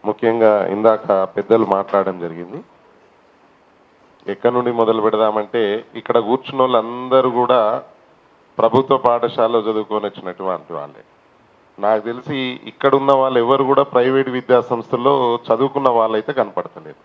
ముఖ్యంగా ఇందాక పెద్దలు మాట్లాడడం జరిగింది. ఎక్కడి నుండి మొదలు పెడదామంటే ఇక్కడ కూర్చున్న వాళ్ళందరూ కూడా ప్రభుత్వ పాఠశాలలో చదువుకొని వచ్చినటువంటి వాళ్ళే. నాకు తెలిసి ఇక్కడున్న వాళ్ళు ఎవరు కూడా ప్రైవేట్ విద్యా సంస్థల్లో చదువుకున్న వాళ్ళైతే కనపడతలేదు.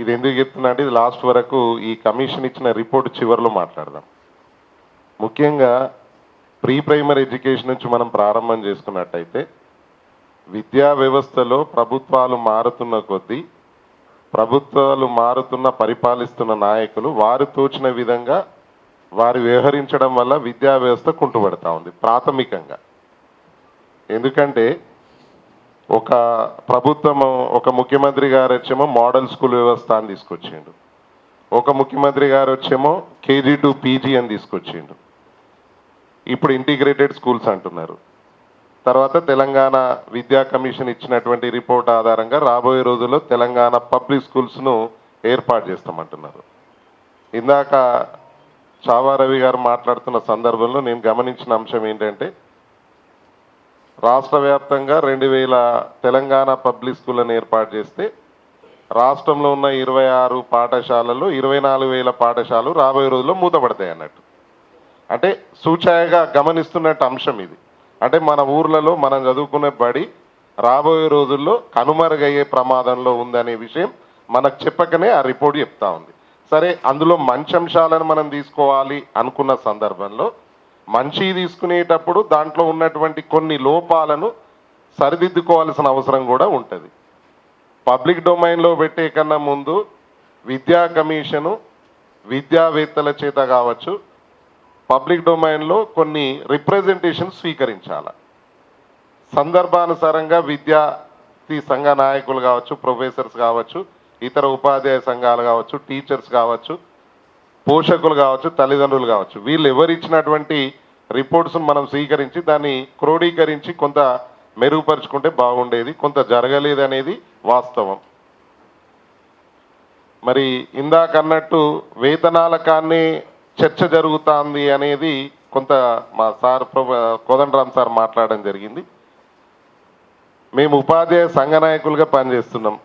ఇది ఎందుకు చెప్తున్నా అంటే ఇది లాస్ట్ వరకు ఈ కమిషన్ ఇచ్చిన రిపోర్ట్ చివరిలో మాట్లాడదాం. ముఖ్యంగా ప్రీ ప్రైమరీ ఎడ్యుకేషన్ నుంచి మనం ప్రారంభం చేసుకున్నట్టయితే విద్యా వ్యవస్థలో ప్రభుత్వాలు మారుతున్న కొద్దీ ప్రభుత్వాలు మారుతున్న పరిపాలిస్తున్న నాయకులు వారు తోచిన విధంగా వారు వ్యవహరించడం వల్ల విద్యా వ్యవస్థ కుంటుపడతా ఉంది ప్రాథమికంగా. ఎందుకంటే ఒక ప్రభుత్వము ఒక ముఖ్యమంత్రి గారు వచ్చేమో మోడల్ స్కూల్ వ్యవస్థ అని తీసుకొచ్చిండు, ఒక ముఖ్యమంత్రి గారు వచ్చేమో కేజీ టు పీజీ అని తీసుకొచ్చిండు, ఇప్పుడు ఇంటిగ్రేటెడ్ స్కూల్స్ అంటున్నారు. తర్వాత తెలంగాణ విద్యా కమిషన్ ఇచ్చినటువంటి రిపోర్ట్ ఆధారంగా రాబోయే రోజుల్లో తెలంగాణ పబ్లిక్ స్కూల్స్ను ఏర్పాటు చేస్తామంటున్నారు. ఇందాక చావా రవి గారు మాట్లాడుతున్న సందర్భంలో నేను గమనించిన అంశం ఏంటంటే రాష్ట్ర వ్యాప్తంగా 2000 తెలంగాణ పబ్లిక్ స్కూళ్ళను ఏర్పాటు చేస్తే రాష్ట్రంలో ఉన్న 26 పాఠశాలల్లో 24,000 పాఠశాలలు రాబోయే రోజుల్లో మూతపడతాయి అన్నట్టు. అంటే సూచాయగా గమనిస్తున్నట్టు అంశం ఇది. అంటే మన ఊర్లలో మనం చదువుకునే బడి రాబోయే రోజుల్లో కనుమరుగయ్యే ప్రమాదంలో ఉందనే విషయం మనకు చెప్పకనే ఆ రిపోర్ట్ చెప్తా ఉంది. సరే, అందులో మంచి అంశాలను మనం తీసుకోవాలి అనుకున్న సందర్భంలో మంచి తీసుకునేటప్పుడు దాంట్లో ఉన్నటువంటి కొన్ని లోపాలను సరిదిద్దుకోవాల్సిన అవసరం కూడా ఉంటుంది. పబ్లిక్ డొమైన్లో పెట్టే కన్నా ముందు విద్యా కమిషను విద్యావేత్తల చేత కావచ్చు పబ్లిక్ డొమైన్లో కొన్ని రిప్రజెంటేషన్ స్వీకరించాలి. సందర్భానుసారంగా విద్యార్థి సంఘ నాయకులు కావచ్చు, ప్రొఫెసర్స్ కావచ్చు, ఇతర ఉపాధ్యాయ సంఘాలు కావచ్చు, టీచర్స్ కావచ్చు, పోషకులు కావచ్చు, తల్లిదండ్రులు కావచ్చు, వీళ్ళు ఎవరిచ్చినటువంటి రిపోర్ట్స్ను మనం స్వీకరించి దాన్ని క్రోడీకరించి కొంత మెరుగుపరుచుకుంటే బాగుండేది. కొంత జరగలేదు అనేది వాస్తవం. మరి ఇందాకన్నట్టు వేతనాల కానీ చర్చ జరుగుతుంది అనేది కొంత మా సార్ కోదండరామ్ సార్ మాట్లాడడం జరిగింది. మేము ఉపాధ్యాయ సంఘ నాయకులుగా పనిచేస్తున్నాం.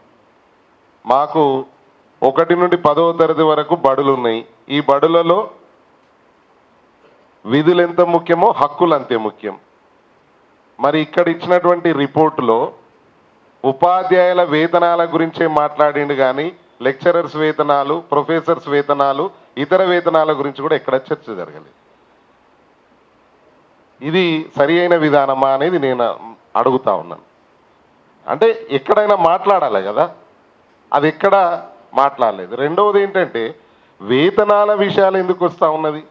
మాకు 1 నుండి 10వ తరగతి వరకు బడులు ఉన్నాయి. ఈ బడులలో విధులు ఎంత ముఖ్యమో హక్కులు అంతే ముఖ్యం. మరి ఇక్కడ ఇచ్చినటువంటి రిపోర్టులో ఉపాధ్యాయుల వేతనాల గురించే మాట్లాడిండు కానీ లెక్చరర్స్ వేతనాలు, ప్రొఫెసర్స్ వేతనాలు, ఇతర వేతనాల గురించి కూడా ఎక్కడ చర్చ జరగలేదు. ఇది సరి అయిన విధానమా అనేది నేను అడుగుతా ఉన్నాను. అంటే ఎక్కడైనా మాట్లాడాలి కదా, అది ఎక్కడ మాట్లాడలేదు. రెండవది ఏంటంటే వేతనాల విషయాలు ఎందుకు వస్తూ ఉన్నది?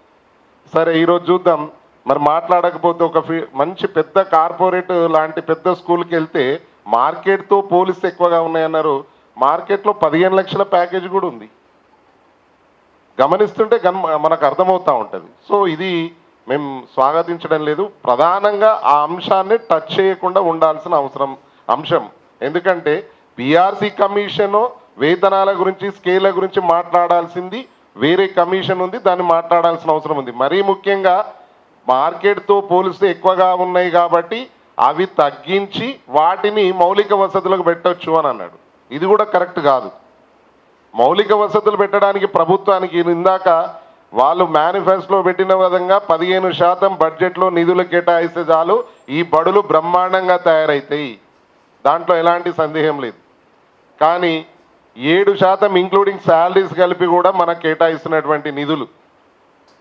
సరే, ఈరోజు చూద్దాం. మరి మాట్లాడకపోతే ఒక మంచి పెద్ద కార్పొరేట్ లాంటి పెద్ద స్కూల్కి వెళ్తే మార్కెట్తో పోలిస్తే ఎక్కువగా ఉన్నాయన్నారు. మార్కెట్లో 15 లక్షల ప్యాకేజ్ కూడా ఉంది. గమనిస్తుంటే మనకు అర్థమవుతూ ఉంటుంది. సో ఇది మేము స్వాగతించడం లేదు. ప్రధానంగా ఆ అంశాన్ని టచ్ చేయకుండా ఉండాల్సిన అంశం. ఎందుకంటే పిఆర్సీ కమిషను వేతనాల గురించి, స్కేళ్ల గురించి మాట్లాడాల్సింది వేరే కమిషన్ ఉంది, దాన్ని మాట్లాడాల్సిన అవసరం ఉంది. మరీ ముఖ్యంగా మార్కెట్తో పోలిస్తే ఎక్కువగా ఉన్నాయి కాబట్టి అవి తగ్గించి వాటిని మౌలిక వసతులకు పెట్టవచ్చు అని అన్నాడు. ఇది కూడా కరెక్ట్ కాదు. మౌలిక వసతులు పెట్టడానికి ప్రభుత్వానికి ఇందాక వాళ్ళు మేనిఫెస్టోలో పెట్టిన విధంగా 15% బడ్జెట్లో నిధులు కేటాయిస్తే చాలు ఈ బడులు బ్రహ్మాండంగా తయారవుతాయి, దాంట్లో ఎలాంటి సందేహం లేదు. కానీ 7% ఇంక్లూడింగ్ శాలరీస్ కలిపి కూడా మనకు కేటాయిస్తున్నటువంటి నిధులు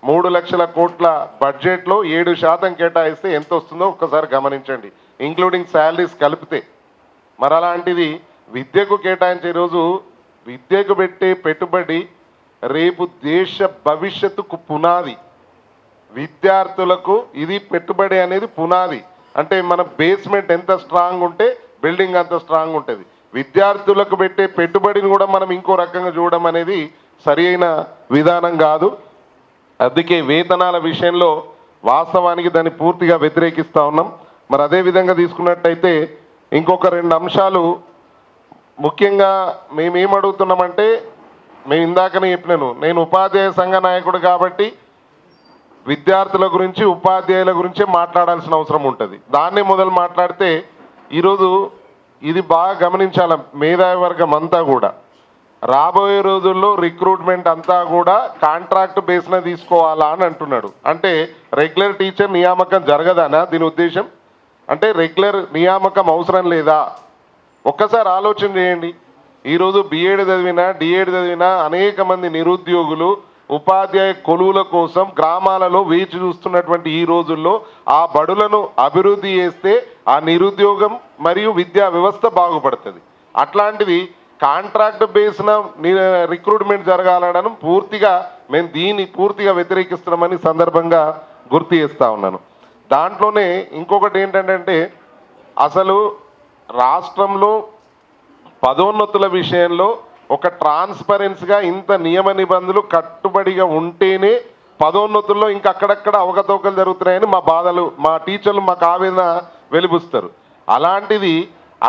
3 లక్షల కోట్ల బడ్జెట్లో 7% కేటాయిస్తే ఎంత వస్తుందో ఒక్కసారి గమనించండి, ఇంక్లూడింగ్ శాలరీస్ కలిపితే. మరి అలాంటిది విద్యకు కేటాయించే రోజు విద్యకు పెట్టే పెట్టుబడి రేపు దేశ భవిష్యత్తుకు పునాది. విద్యార్థులకు ఇది పెట్టుబడి అనేది పునాది. అంటే మన బేస్మెంట్ ఎంత స్ట్రాంగ్ ఉంటే బిల్డింగ్ అంత స్ట్రాంగ్ ఉంటుంది. విద్యార్థులకు పెట్టే పెట్టుబడిని కూడా మనం ఇంకో రకంగా చూడడం అనేది సరి అయిన విధానం కాదు. అందుకే వేతనాల విషయంలో వాస్తవానికి దాన్ని పూర్తిగా వ్యతిరేకిస్తూ ఉన్నాం. మరి అదేవిధంగా తీసుకున్నట్టయితే ఇంకొక 2 అంశాలు ముఖ్యంగా మేమేమడుగుతున్నామంటే, మేము ఇందాకనే చెప్పినాను, నేను ఉపాధ్యాయ సంఘ నాయకుడు కాబట్టి విద్యార్థుల గురించి, ఉపాధ్యాయుల గురించే మాట్లాడాల్సిన అవసరం ఉంటుంది. దాన్నే మొదలు మాట్లాడితే ఈరోజు ఇది బాగా గమనించాల మేధావి వర్గం అంతా కూడా. రాబోయే రోజుల్లో రిక్రూట్మెంట్ అంతా కూడా కాంట్రాక్ట్ బేస్న తీసుకోవాలా అని అంటున్నాడు. అంటే రెగ్యులర్ టీచర్ నియామకం జరగదానా దీని ఉద్దేశం? అంటే రెగ్యులర్ నియామకం అవసరం లేదా? ఒక్కసారి ఆలోచన చేయండి. ఈరోజు బిఎడ్ చదివినా డిఎడ్ చదివినా అనేక మంది నిరుద్యోగులు ఉపాధ్యాయ కొలువుల కోసం గ్రామాలలో వేచి చూస్తున్నటువంటి ఈ రోజుల్లో ఆ బడులను అభివృద్ధి చేస్తే ఆ నిరుద్యోగం మరియు విద్యా వ్యవస్థ బాగుపడుతుంది. అట్లాంటిది కాంట్రాక్ట్ బేస్న రిక్రూట్మెంట్ జరగాలనడం పూర్తిగా మేము దీన్ని పూర్తిగా వ్యతిరేకిస్తున్నామని సందర్భంగా గుర్తు చేస్తూ ఉన్నాను. దాంట్లోనే ఇంకొకటి ఏంటంటే అసలు రాష్ట్రంలో పదోన్నతుల విషయంలో ఒక ట్రాన్స్పరెన్సీగా ఇంత నియమ నిబంధనలు కట్టుబడిగా ఉంటేనే పదోన్నతుల్లో ఇంకా అక్కడక్కడ అవకతవకలు జరుగుతున్నాయని మా బాధలు మా టీచర్లు మాకు ఆవేదన వెలిబుస్తారు. అలాంటిది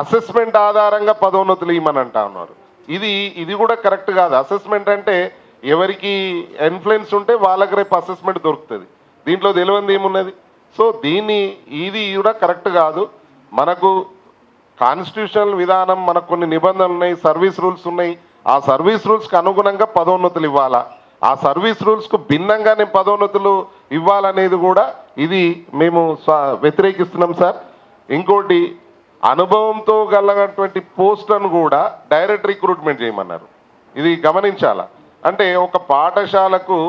అసెస్మెంట్ ఆధారంగా పదోన్నతులు ఇవ్వమని అంటా ఉన్నారు. ఇది కూడా కరెక్ట్ కాదు. అసెస్మెంట్ అంటే ఎవరికి ఇన్ఫ్లుయెన్స్ ఉంటే వాళ్ళకి రేపు అసెస్మెంట్ దొరుకుతుంది. దీంట్లో తెలియంది ఏమున్నది? సో ఇది కూడా కరెక్ట్ కాదు. మనకు కాన్స్టిట్యూషనల్ విధానం, మనకు కొన్ని నిబంధనలు ఉన్నాయి, సర్వీస్ రూల్స్ ఉన్నాయి. ఆ సర్వీస్ రూల్స్కి అనుగుణంగా పదోన్నతులు ఇవ్వాలా. ఆ సర్వీస్ రూల్స్కు భిన్నంగానే పదోన్నతులు ఇవ్వాలనేది కూడా ఇది మేము వ్యతిరేకిస్తున్నాం సార్. ఇంకోటి, అనుభవంతో కలిగినటువంటి పోస్టులను కూడా డైరెక్ట్ రిక్రూట్మెంట్ చేయమన్నారు. ఇది గమనించాల. అంటే ఒక పాఠశాలకు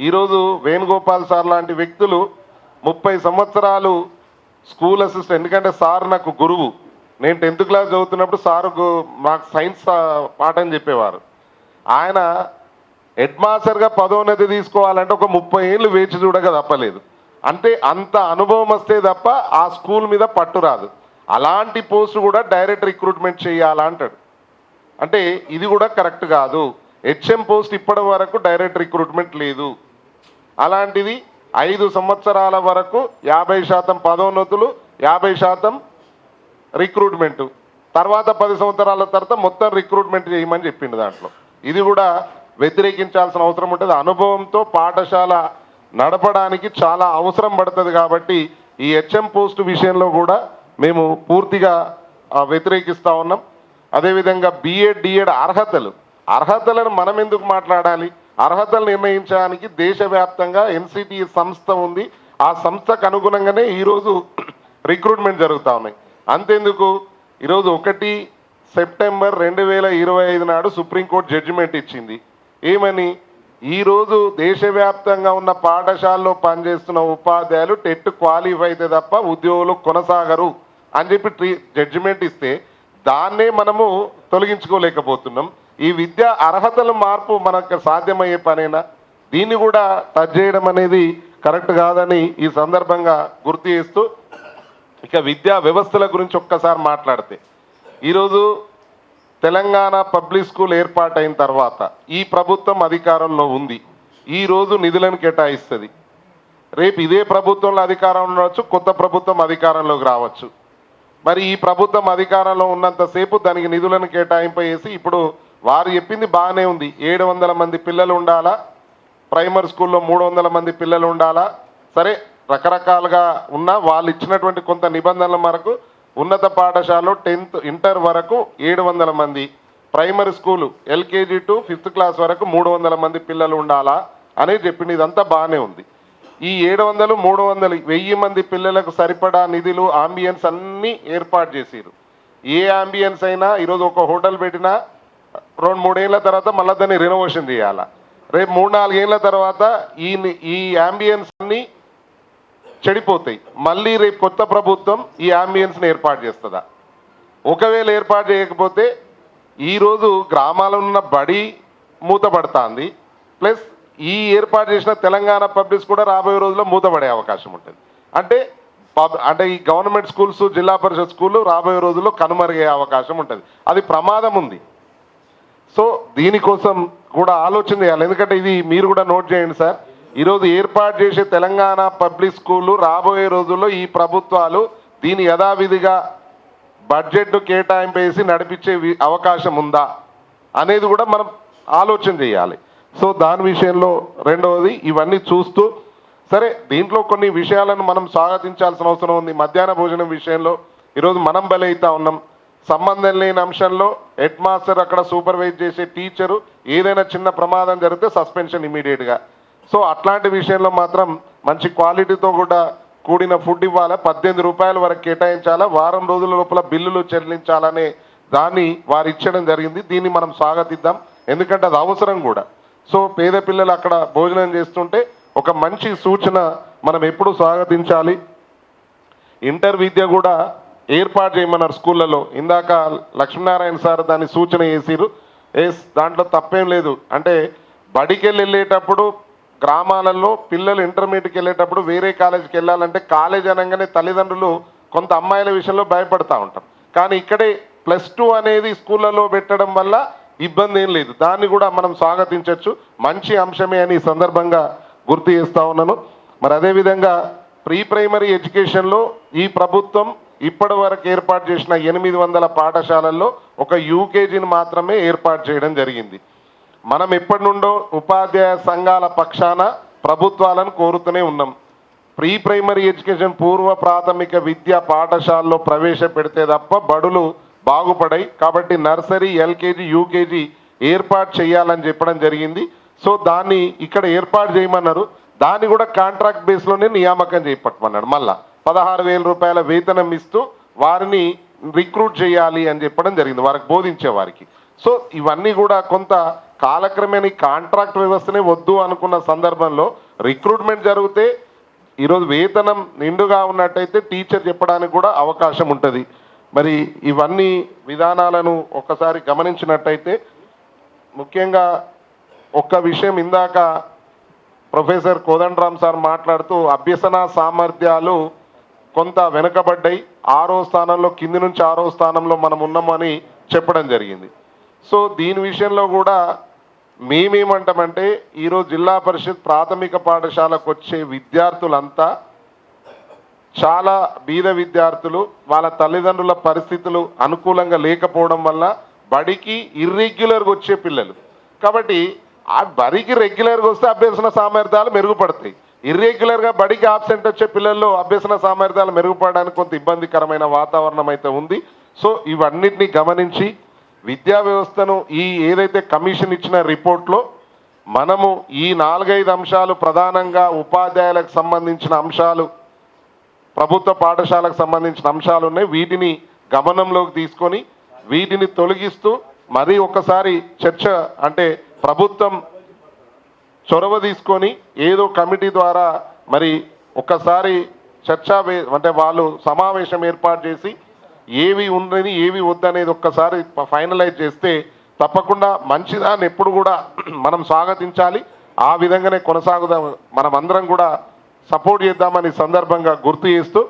ఈరోజు వేణుగోపాల్ సార్ లాంటి వ్యక్తులు 30 సంవత్సరాలు స్కూల్ అసిస్టెంట్, ఎందుకంటే సార్ నాకు గురువు. నేను 10th క్లాస్ చదువుతున్నప్పుడు సారు మాకు సైన్స్ పాఠం చెప్పేవారు. ఆయన హెడ్ మాస్టర్గా పదోన్నతి తీసుకోవాలంటే ఒక 30 ఏళ్ళు వేచి చూడగా తప్పలేదు. అంటే అంత అనుభవం వస్తే తప్ప ఆ స్కూల్ మీద పట్టు రాదు. అలాంటి పోస్టు కూడా డైరెక్ట్ రిక్రూట్మెంట్ చేయాలా అంటాడు. అంటే ఇది కూడా కరెక్ట్ కాదు. హెచ్ఎం పోస్ట్ ఇప్పటి వరకు డైరెక్ట్ రిక్రూట్మెంట్ లేదు. అలాంటిది 5 సంవత్సరాల వరకు 50% పదోన్నతులు, 50% రిక్రూట్మెంటు, తర్వాత 10 సంవత్సరాల తర్వాత మొత్తం రిక్రూట్మెంట్ చేయమని చెప్పిండు దాంట్లో. ఇది కూడా వ్యతిరేకించాల్సిన అవసరం ఉంటుంది. అనుభవంతో పాఠశాల నడపడానికి చాలా అవసరం పడుతుంది. కాబట్టి ఈ హెచ్ఎం పోస్టు విషయంలో కూడా మేము పూర్తిగా వ్యతిరేకిస్తూ ఉన్నాం. అదేవిధంగా బిఎడ్ డిఎడ్ అర్హతలను మనం ఎందుకు మాట్లాడాలి? అర్హతలు నిర్ణయించడానికి దేశవ్యాప్తంగా ఎన్సిటిఈ సంస్థ ఉంది. ఆ సంస్థకు అనుగుణంగానే ఈరోజు రిక్రూట్మెంట్ జరుగుతూ ఉన్నాయి. అంతేందుకు, ఈరోజు 1 సెప్టెంబర్ 2025 నాడు సుప్రీంకోర్టు జడ్జిమెంట్ ఇచ్చింది. ఏమని? ఈరోజు దేశవ్యాప్తంగా ఉన్న పాఠశాలలో పనిచేస్తున్న ఉపాధ్యాయులు టెట్ క్వాలిఫై అయితే తప్ప ఉద్యోగులు కొనసాగరు అని చెప్పి జడ్జిమెంట్ ఇస్తే దాన్నే మనము తొలగించుకోలేకపోతున్నాం. ఈ విద్యా అర్హతల మార్పు మనకు సాధ్యమయ్యే పనేనా? దీన్ని కూడా టచ్ చేయడం అనేది కరెక్ట్ కాదని ఈ సందర్భంగా గుర్తు చేస్తూ, ఇక విద్యా వ్యవస్థల గురించి ఒక్కసారి మాట్లాడితే, ఈరోజు తెలంగాణ పబ్లిక్ స్కూల్ ఏర్పాటైన తర్వాత ఈ ప్రభుత్వం అధికారంలో ఉంది. ఈరోజు నిధులను కేటాయిస్తుంది. రేపు ఇదే ప్రభుత్వంలో అధికారం ఉండవచ్చు, కొత్త ప్రభుత్వం అధికారంలోకి రావచ్చు. మరి ఈ ప్రభుత్వం అధికారంలో ఉన్నంతసేపు దానికి నిధులను కేటాయింపేసి ఇప్పుడు వారు చెప్పింది బాగానే ఉంది. 700 మంది పిల్లలు ఉండాలా, ప్రైమరీ స్కూల్లో 300 మంది పిల్లలు ఉండాలా. సరే, రకరకాలుగా ఉన్న వాళ్ళు ఇచ్చినటువంటి కొంత నిబంధనల మేరకు ఉన్నత పాఠశాలలో 10th ఇంటర్ వరకు 700 మంది, primary school LKG to 5th class వరకు 300 మంది పిల్లలు ఉండాలా అనేది చెప్పింది. ఇదంతా బాగానే ఉంది. ఈ 700, 300, 1000 మంది పిల్లలకు సరిపడా నిధులు, ఆంబియన్స్ అన్నీ ఏర్పాటు చేసిరు. ఏ ఆంబియన్స్ అయినా ఈరోజు ఒక హోటల్ పెట్టినా 2-3 ఏళ్ళ తర్వాత మళ్ళీ దాన్ని రెనోవేషన్ చేయాలా. రేపు 3-4 ఏళ్ళ తర్వాత ఈ ఆంబియన్స్ అన్నీ చెడిపోతాయి. మళ్ళీ రేపు కొత్త ప్రభుత్వం ఈ ఆంబియన్స్ని ఏర్పాటు చేస్తుందా? ఒకవేళ ఏర్పాటు చేయకపోతే ఈరోజు గ్రామాల్లో ఉన్న బడి మూతపడుతుంది. ప్లస్ ఈ ఏర్పాటు చేసిన తెలంగాణ పబ్లిక్స్ కూడా రాబోయే రోజుల్లో మూతపడే అవకాశం ఉంటుంది. అంటే ఈ గవర్నమెంట్ స్కూల్స్, జిల్లా పరిషత్ స్కూళ్ళు రాబోయే రోజుల్లో కనుమరుగే అవకాశం ఉంటుంది. అది ప్రమాదం ఉంది. సో దీనికోసం కూడా ఆలోచన చేయాలి. ఎందుకంటే ఇది మీరు కూడా నోట్ చేయండి సార్. ఈరోజు ఏర్పాటు చేసే తెలంగాణ పబ్లిక్ స్కూళ్ళు రాబోయే రోజుల్లో ఈ ప్రభుత్వాలు దీని యథావిధిగా బడ్జెట్ కేటాయింపు వేసి నడిపించే అవకాశం ఉందా అనేది కూడా మనం ఆలోచన చేయాలి. సో దాని విషయంలో రెండవది ఇవన్నీ చూస్తూ, సరే దీంట్లో కొన్ని విషయాలను మనం స్వాగతించాల్సిన అవసరం ఉంది. మధ్యాహ్న భోజనం విషయంలో ఈరోజు మనం బలైతా ఉన్నాం. సంబంధం లేని అంశంలో హెడ్ మాస్టర్ అక్కడ సూపర్వైజ్ చేసే టీచరు ఏదైనా చిన్న ప్రమాదం జరిగితే సస్పెన్షన్ ఇమీడియట్గా. సో అట్లాంటి విషయంలో మాత్రం మంచి క్వాలిటీతో కూడా కూడిన ఫుడ్ ఇవ్వాలా, 18 రూపాయల వరకు కేటాయించాలా, వారం రోజుల లోపల బిల్లులు చెల్లించాలనే దాన్ని వారు ఇచ్చడం జరిగింది. దీన్ని మనం స్వాగతిద్దాం, ఎందుకంటే అది అవసరం కూడా. సో పేద పిల్లలు అక్కడ భోజనం చేస్తుంటే ఒక మంచి సూచన మనం ఎప్పుడు స్వాగతించాలి. ఇంటర్ విద్య కూడా ఏర్పాటు చేయమన్నారు స్కూళ్ళలో. ఇందాక లక్ష్మీనారాయణ సార్ దాన్ని సూచన చేసిరు. దాంట్లో తప్పేం లేదు. అంటే బడికి వెళ్ళేటప్పుడు గ్రామాలలో పిల్లలు ఇంటర్మీడియట్కి వెళ్ళేటప్పుడు వేరే కాలేజీకి వెళ్ళాలంటే కాలేజ్ అనగానే తల్లిదండ్రులు కొంత అమ్మాయిల విషయంలో భయపడతా ఉంటారు. కానీ ఇక్కడే +2 అనేది స్కూళ్ళలో పెట్టడం వల్ల ఇబ్బంది ఏం లేదు. దాన్ని కూడా మనం స్వాగతించవచ్చు, మంచి అంశమే అని ఈ సందర్భంగా గుర్తు చేస్తూ ఉన్నాను. మరి అదేవిధంగా ప్రీ ప్రైమరీ ఎడ్యుకేషన్లో ఈ ప్రభుత్వం ఇప్పటి వరకు ఏర్పాటు చేసిన 800 పాఠశాలల్లో ఒక యూకేజీని మాత్రమే ఏర్పాటు చేయడం జరిగింది. మనం ఎప్పటి నుండో ఉపాధ్యాయ సంఘాల పక్షాన ప్రభుత్వాలను కోరుతూనే ఉన్నాం. ప్రీ ప్రైమరీ ఎడ్యుకేషన్ పూర్వ ప్రాథమిక విద్యా పాఠశాలలో ప్రవేశపెడితే తప్ప బడులు బాగుపడాయి. కాబట్టి నర్సరీ, ఎల్కేజీ, యూకేజీ ఏర్పాటు చేయాలని చెప్పడం జరిగింది. సో దాన్ని ఇక్కడ ఏర్పాటు చేయమన్నారు. దాన్ని కూడా కాంట్రాక్ట్ బేస్లోనే నియామకం చేపట్టమన్నాడు. మళ్ళా 16,000 రూపాయల వేతనం ఇస్తూ వారిని రిక్రూట్ చేయాలి అని చెప్పడం జరిగింది, వారికి బోధించే వారికి. సో ఇవన్నీ కూడా కొంత కాలక్రమేణా కాంట్రాక్ట్ వ్యవస్థనే వద్దు అనుకున్న సందర్భంలో రిక్రూట్మెంట్ జరిగితే ఈరోజు వేతనం నిండుగా ఉన్నట్టయితే టీచర్ చెప్పడానికి కూడా అవకాశం ఉంటుంది. మరి ఇవన్నీ విధానాలను ఒక్కసారి గమనించినట్టయితే ముఖ్యంగా ఒక్క విషయం ఇందాక ప్రొఫెసర్ కోదండరామ్ సార్ మాట్లాడుతూ అభ్యసన సామర్థ్యాలు కొంత వెనుకబడ్డాయి, 6వ స్థానంలో కింది నుంచి 6వ స్థానంలో మనం ఉన్నామని చెప్పడం జరిగింది. సో దీని విషయంలో కూడా మేమేమంటామంటే ఈరోజు జిల్లా పరిషత్ ప్రాథమిక పాఠశాలకు వచ్చే విద్యార్థులంతా చాలా బీద విద్యార్థులు, వాళ్ళ తల్లిదండ్రుల పరిస్థితులు అనుకూలంగా లేకపోవడం వల్ల బడికి ఇర్రెగ్యులర్గా వచ్చే పిల్లలు. కాబట్టి ఆ బడికి రెగ్యులర్గా వస్తే అభ్యసన సామర్థ్యాలు మెరుగుపడతాయి. ఇర్రెగ్యులర్గా బడికి ఆబ్సెంట్ వచ్చే పిల్లల్లో అభ్యసన సామర్థ్యాలు మెరుగుపడడానికి కొంత ఇబ్బందికరమైన వాతావరణం అయితే ఉంది. సో ఇవన్నిటిని గమనించి విద్యా వ్యవస్థను ఈ ఏదైతే కమిషన్ ఇచ్చిన రిపోర్ట్లో మనము ఈ 4-5 అంశాలు ప్రధానంగా ఉపాధ్యాయులకు సంబంధించిన అంశాలు, ప్రభుత్వ పాఠశాలకు సంబంధించిన అంశాలు ఉన్నాయి. వీటిని గమనంలోకి తీసుకొని వీటిని తొలగిస్తూ మరీ ఒకసారి చర్చ, అంటే ప్రభుత్వం చొరవ తీసుకొని ఏదో కమిటీ ద్వారా మరి ఒక్కసారి అంటే వాళ్ళు సమావేశం ఏర్పాటు చేసి ఏవి ఉందని ఏవి వద్దనేది ఒక్కసారి ఫైనలైజ్ చేస్తే తప్పకుండా మంచిదాన్ని ఎప్పుడు కూడా మనం స్వాగతించాలి. ఆ విధంగానే కొనసాగుదాం, మనం అందరం కూడా సపోర్ట్ చేద్దామని సందర్భంగా గుర్తు చేస్తూ